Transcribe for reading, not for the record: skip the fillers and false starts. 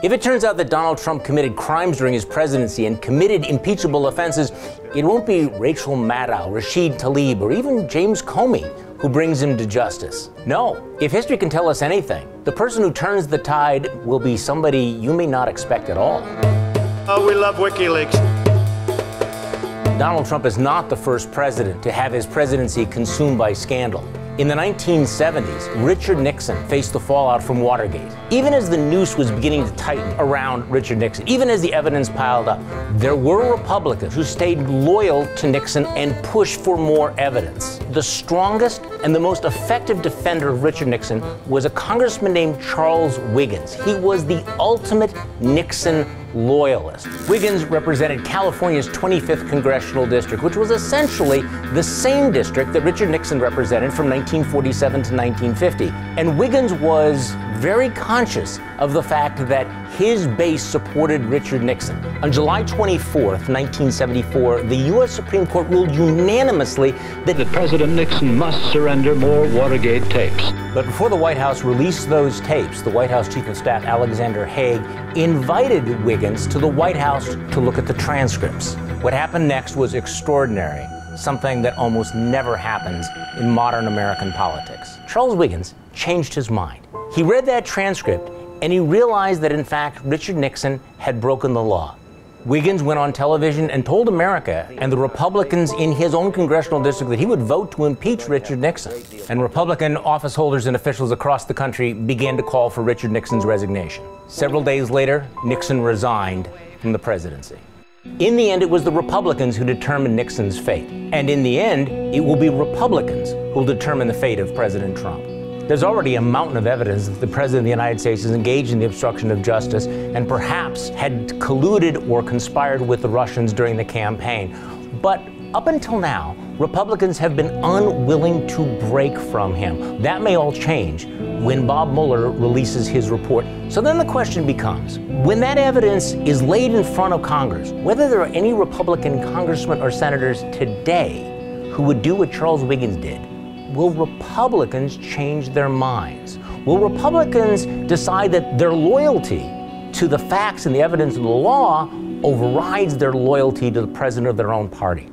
If it turns out that Donald Trump committed crimes during his presidency and committed impeachable offenses, it won't be Rachel Maddow, Rashid Tlaib, or even James Comey who brings him to justice. No, if history can tell us anything, the person who turns the tide will be somebody you may not expect at all. Oh, we love WikiLeaks. Donald Trump is not the first president to have his presidency consumed by scandal. In the 1970s, Richard Nixon faced the fallout from Watergate. Even as the noose was beginning to tighten around Richard Nixon, even as the evidence piled up, there were Republicans who stayed loyal to Nixon and pushed for more evidence. The strongest and the most effective defender of Richard Nixon was a congressman named Charles Wiggins. He was the ultimate Nixon loyalist. Wiggins represented California's 25th congressional district, which was essentially the same district that Richard Nixon represented from 1947 to 1950. And Wiggins was very conscious of the fact that his base supported Richard Nixon. On July 24th, 1974, the U.S. Supreme Court ruled unanimously that President Nixon must surrender more Watergate tapes. But before the White House released those tapes, the White House Chief of Staff, Alexander Haig, invited Wiggins to the White House to look at the transcripts. What happened next was extraordinary, something that almost never happens in modern American politics. Charles Wiggins changed his mind. He read that transcript and he realized that, in fact, Richard Nixon had broken the law. Wiggins went on television and told America and the Republicans in his own congressional district that he would vote to impeach Richard Nixon. And Republican office holders and officials across the country began to call for Richard Nixon's resignation. Several days later, Nixon resigned from the presidency. In the end, it was the Republicans who determined Nixon's fate. And in the end, it will be Republicans who will determine the fate of President Trump. There's already a mountain of evidence that the President of the United States is engaged in the obstruction of justice and perhaps had colluded or conspired with the Russians during the campaign. But up until now, Republicans have been unwilling to break from him. That may all change when Bob Mueller releases his report. So then the question becomes, when that evidence is laid in front of Congress, whether there are any Republican congressmen or senators today who would do what Charles Wiggins did, will Republicans change their minds? Will Republicans decide that their loyalty to the facts and the evidence of the law overrides their loyalty to the president of their own party?